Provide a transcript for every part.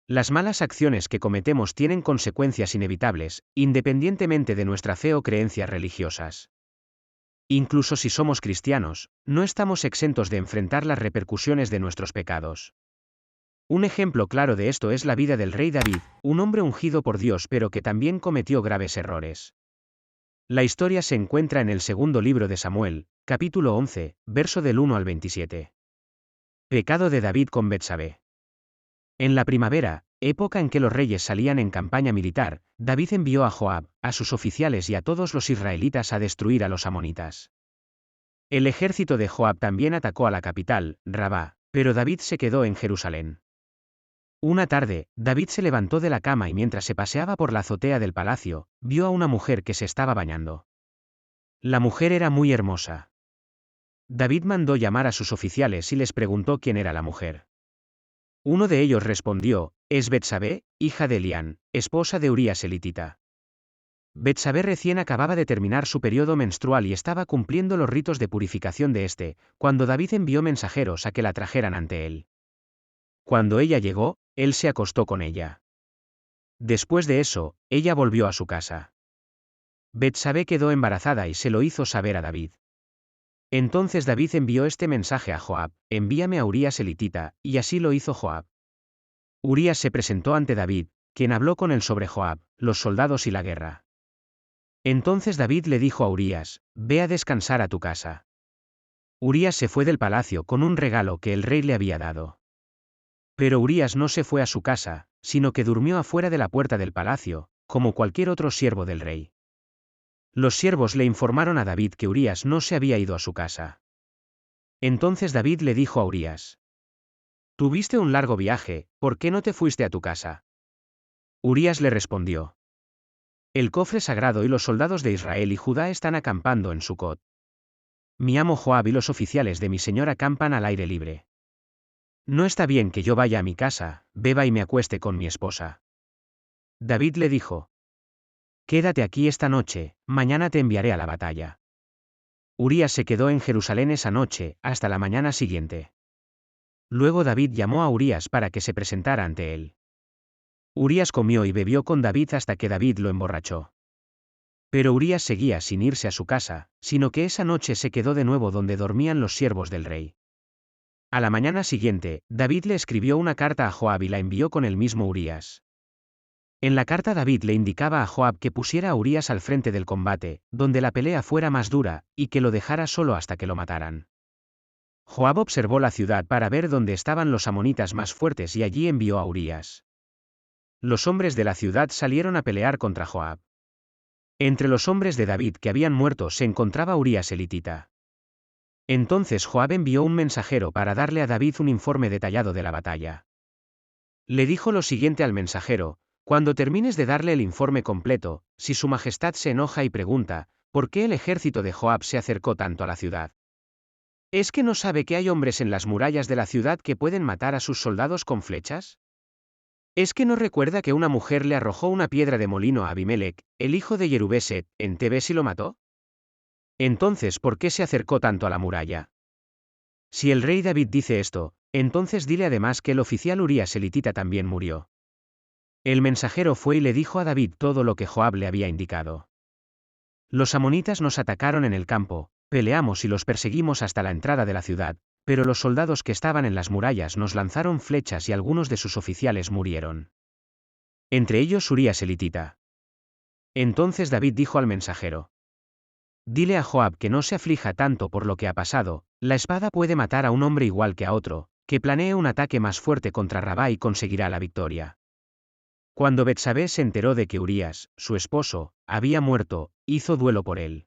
Las malas acciones que cometemos tienen consecuencias inevitables, independientemente de nuestra fe o creencias religiosas. Incluso si somos cristianos, no estamos exentos de enfrentar las repercusiones de nuestros pecados. Un ejemplo claro de esto es la vida del rey David, un hombre ungido por Dios pero que también cometió graves errores. La historia se encuentra en el segundo libro de Samuel, capítulo 11, verso del 1 al 27. Pecado de David con Betsabé. En la primavera, época en que los reyes salían en campaña militar, David envió a Joab, a sus oficiales y a todos los israelitas a destruir a los amonitas. El ejército de Joab también atacó a la capital, Rabá, pero David se quedó en Jerusalén. Una tarde, David se levantó de la cama y mientras se paseaba por la azotea del palacio, vio a una mujer que se estaba bañando. La mujer era muy hermosa. David mandó llamar a sus oficiales y les preguntó quién era la mujer. Uno de ellos respondió, es Betsabé, hija de Elián, esposa de Urías elitita. Betsabé recién acababa de terminar su periodo menstrual y estaba cumpliendo los ritos de purificación de este, cuando David envió mensajeros a que la trajeran ante él. Cuando ella llegó, él se acostó con ella. Después de eso, ella volvió a su casa. Betsabé quedó embarazada y se lo hizo saber a David. Entonces David envió este mensaje a Joab, envíame a Urías elitita, y así lo hizo Joab. Urías se presentó ante David, quien habló con él sobre Joab, los soldados y la guerra. Entonces David le dijo a Urías, ve a descansar a tu casa. Urías se fue del palacio con un regalo que el rey le había dado. Pero Urías no se fue a su casa, sino que durmió afuera de la puerta del palacio, como cualquier otro siervo del rey. Los siervos le informaron a David que Urías no se había ido a su casa. Entonces David le dijo a Urías, tuviste un largo viaje, ¿por qué no te fuiste a tu casa? Urías le respondió, el cofre sagrado y los soldados de Israel y Judá están acampando en Sucot. Mi amo Joab y los oficiales de mi señor acampan al aire libre. No está bien que yo vaya a mi casa, beba y me acueste con mi esposa. David le dijo, quédate aquí esta noche, mañana te enviaré a la batalla. Urías se quedó en Jerusalén esa noche, hasta la mañana siguiente. Luego David llamó a Urías para que se presentara ante él. Urías comió y bebió con David hasta que David lo emborrachó. Pero Urías seguía sin irse a su casa, sino que esa noche se quedó de nuevo donde dormían los siervos del rey. A la mañana siguiente, David le escribió una carta a Joab y la envió con el mismo Urías. En la carta David le indicaba a Joab que pusiera a Urías al frente del combate, donde la pelea fuera más dura, y que lo dejara solo hasta que lo mataran. Joab observó la ciudad para ver dónde estaban los amonitas más fuertes y allí envió a Urías. Los hombres de la ciudad salieron a pelear contra Joab. Entre los hombres de David que habían muerto se encontraba Urías elitita. Entonces Joab envió un mensajero para darle a David un informe detallado de la batalla. Le dijo lo siguiente al mensajero, cuando termines de darle el informe completo, si su majestad se enoja y pregunta, ¿por qué el ejército de Joab se acercó tanto a la ciudad? ¿Es que no sabe que hay hombres en las murallas de la ciudad que pueden matar a sus soldados con flechas? ¿Es que no recuerda que una mujer le arrojó una piedra de molino a Abimelec, el hijo de Yerubeset, en Tebes y lo mató? Entonces, ¿por qué se acercó tanto a la muralla? Si el rey David dice esto, entonces dile además que el oficial Urías elitita también murió. El mensajero fue y le dijo a David todo lo que Joab le había indicado. Los amonitas nos atacaron en el campo, peleamos y los perseguimos hasta la entrada de la ciudad, pero los soldados que estaban en las murallas nos lanzaron flechas y algunos de sus oficiales murieron. Entre ellos Urías elitita. Entonces David dijo al mensajero, dile a Joab que no se aflija tanto por lo que ha pasado, la espada puede matar a un hombre igual que a otro, que planee un ataque más fuerte contra Rabá y conseguirá la victoria. Cuando Betsabé se enteró de que Urías, su esposo, había muerto, hizo duelo por él.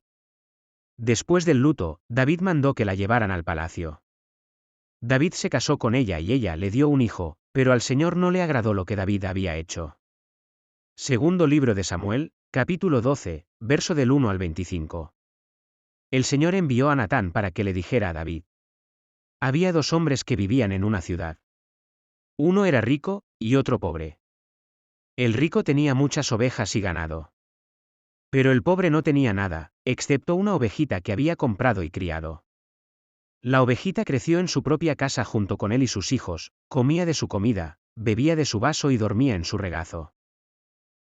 Después del luto, David mandó que la llevaran al palacio. David se casó con ella y ella le dio un hijo, pero al Señor no le agradó lo que David había hecho. Segundo libro de Samuel, capítulo 12, verso del 1 al 25. El Señor envió a Natán para que le dijera a David. Había dos hombres que vivían en una ciudad. Uno era rico, y otro pobre. El rico tenía muchas ovejas y ganado. Pero el pobre no tenía nada, excepto una ovejita que había comprado y criado. La ovejita creció en su propia casa junto con él y sus hijos, comía de su comida, bebía de su vaso y dormía en su regazo.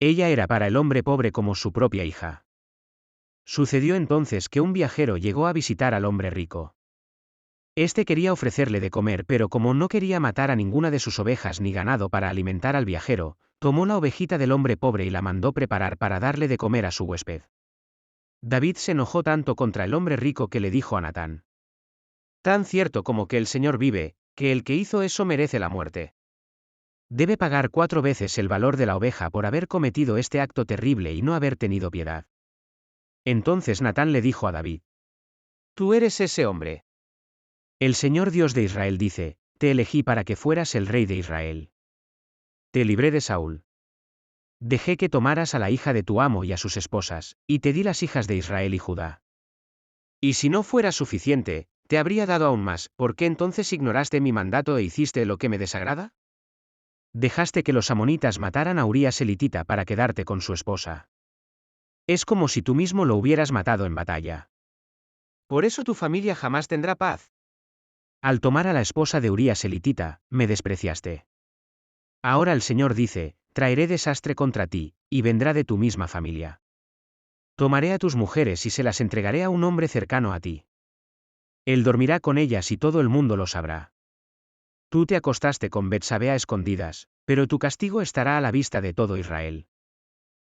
Ella era para el hombre pobre como su propia hija. Sucedió entonces que un viajero llegó a visitar al hombre rico. Este quería ofrecerle de comer, pero como no quería matar a ninguna de sus ovejas ni ganado para alimentar al viajero, tomó la ovejita del hombre pobre y la mandó preparar para darle de comer a su huésped. David se enojó tanto contra el hombre rico que le dijo a Natán: «Tan cierto como que el Señor vive, que el que hizo eso merece la muerte. Debe pagar 4 veces el valor de la oveja por haber cometido este acto terrible y no haber tenido piedad». Entonces Natán le dijo a David: «Tú eres ese hombre. El Señor Dios de Israel dice: te elegí para que fueras el rey de Israel. Te libré de Saúl. Dejé que tomaras a la hija de tu amo y a sus esposas, y te di las hijas de Israel y Judá. Y si no fuera suficiente, te habría dado aún más. ¿Por qué entonces ignoraste mi mandato e hiciste lo que me desagrada? Dejaste que los amonitas mataran a Urías elitita para quedarte con su esposa. Es como si tú mismo lo hubieras matado en batalla. Por eso tu familia jamás tendrá paz. Al tomar a la esposa de Urías elitita, me despreciaste. Ahora el Señor dice: traeré desastre contra ti, y vendrá de tu misma familia. Tomaré a tus mujeres y se las entregaré a un hombre cercano a ti. Él dormirá con ellas y todo el mundo lo sabrá. Tú te acostaste con Betsabé a escondidas, pero tu castigo estará a la vista de todo Israel.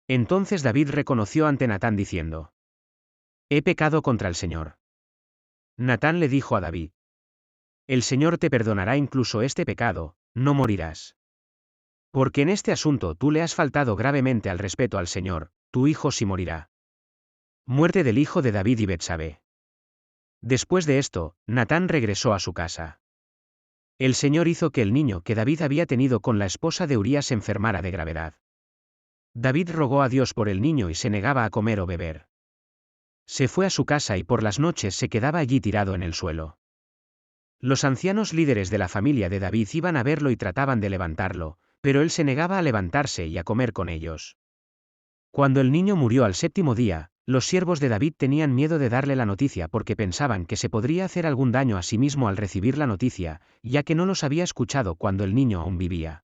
Entonces David reconoció ante Natán diciendo: he pecado contra el Señor. Natán le dijo a David: el Señor te perdonará incluso este pecado, no morirás. Porque en este asunto tú le has faltado gravemente al respeto al Señor, tu hijo sí morirá. Muerte del hijo de David y Betsabé. Después de esto, Natán regresó a su casa. El Señor hizo que el niño que David había tenido con la esposa de Urías enfermara de gravedad. David rogó a Dios por el niño y se negaba a comer o beber. Se fue a su casa y por las noches se quedaba allí tirado en el suelo. Los ancianos líderes de la familia de David iban a verlo y trataban de levantarlo, pero él se negaba a levantarse y a comer con ellos. Cuando el niño murió al 7º día, los siervos de David tenían miedo de darle la noticia porque pensaban que se podría hacer algún daño a sí mismo al recibir la noticia, ya que no los había escuchado cuando el niño aún vivía.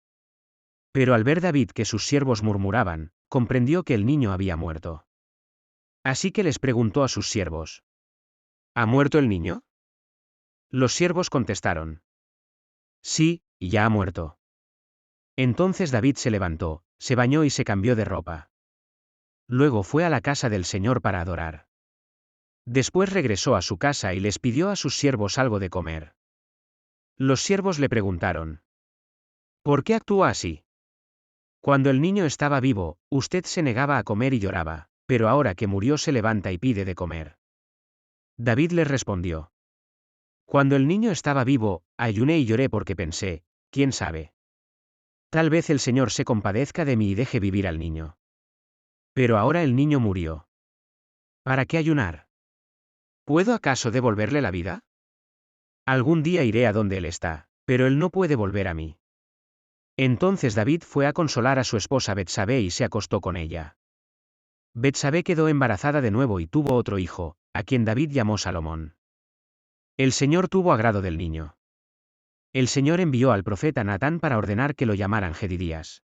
Pero al ver David que sus siervos murmuraban, comprendió que el niño había muerto. Así que les preguntó a sus siervos: ¿ha muerto el niño? Los siervos contestaron: sí, ya ha muerto. Entonces David se levantó, se bañó y se cambió de ropa. Luego fue a la casa del Señor para adorar. Después regresó a su casa y les pidió a sus siervos algo de comer. Los siervos le preguntaron: ¿por qué actúa así? Cuando el niño estaba vivo, usted se negaba a comer y lloraba, pero ahora que murió se levanta y pide de comer. David les respondió: cuando el niño estaba vivo, ayuné y lloré porque pensé, ¿quién sabe? Tal vez el Señor se compadezca de mí y deje vivir al niño. Pero ahora el niño murió. ¿Para qué ayunar? ¿Puedo acaso devolverle la vida? Algún día iré a donde él está, pero él no puede volver a mí. Entonces David fue a consolar a su esposa Betsabé y se acostó con ella. Betsabé quedó embarazada de nuevo y tuvo otro hijo, a quien David llamó Salomón. El Señor tuvo agrado del niño. El Señor envió al profeta Natán para ordenar que lo llamaran Jedidías.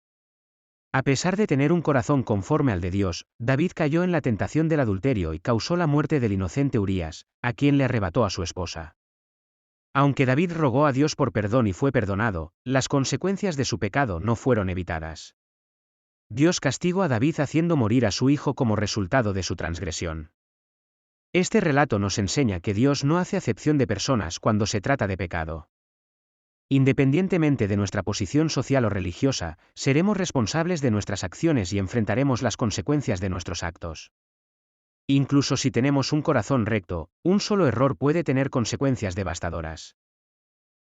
A pesar de tener un corazón conforme al de Dios, David cayó en la tentación del adulterio y causó la muerte del inocente Urías, a quien le arrebató a su esposa. Aunque David rogó a Dios por perdón y fue perdonado, las consecuencias de su pecado no fueron evitadas. Dios castigó a David haciendo morir a su hijo como resultado de su transgresión. Este relato nos enseña que Dios no hace acepción de personas cuando se trata de pecado. Independientemente de nuestra posición social o religiosa, seremos responsables de nuestras acciones y enfrentaremos las consecuencias de nuestros actos. Incluso si tenemos un corazón recto, un solo error puede tener consecuencias devastadoras.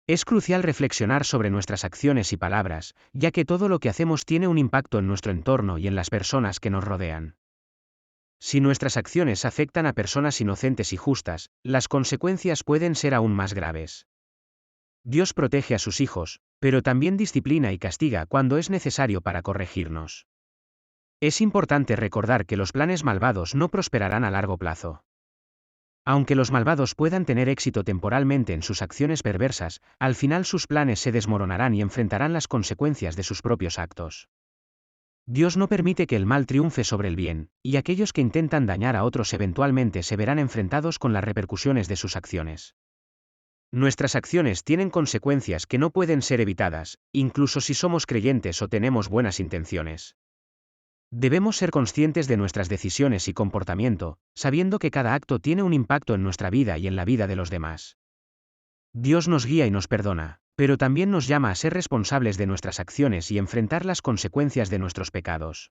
Es crucial reflexionar sobre nuestras acciones y palabras, ya que todo lo que hacemos tiene un impacto en nuestro entorno y en las personas que nos rodean. Si nuestras acciones afectan a personas inocentes y justas, las consecuencias pueden ser aún más graves. Dios protege a sus hijos, pero también disciplina y castiga cuando es necesario para corregirnos. Es importante recordar que los planes malvados no prosperarán a largo plazo. Aunque los malvados puedan tener éxito temporalmente en sus acciones perversas, al final sus planes se desmoronarán y enfrentarán las consecuencias de sus propios actos. Dios no permite que el mal triunfe sobre el bien, y aquellos que intentan dañar a otros eventualmente se verán enfrentados con las repercusiones de sus acciones. Nuestras acciones tienen consecuencias que no pueden ser evitadas, incluso si somos creyentes o tenemos buenas intenciones. Debemos ser conscientes de nuestras decisiones y comportamiento, sabiendo que cada acto tiene un impacto en nuestra vida y en la vida de los demás. Dios nos guía y nos perdona, pero también nos llama a ser responsables de nuestras acciones y enfrentar las consecuencias de nuestros pecados.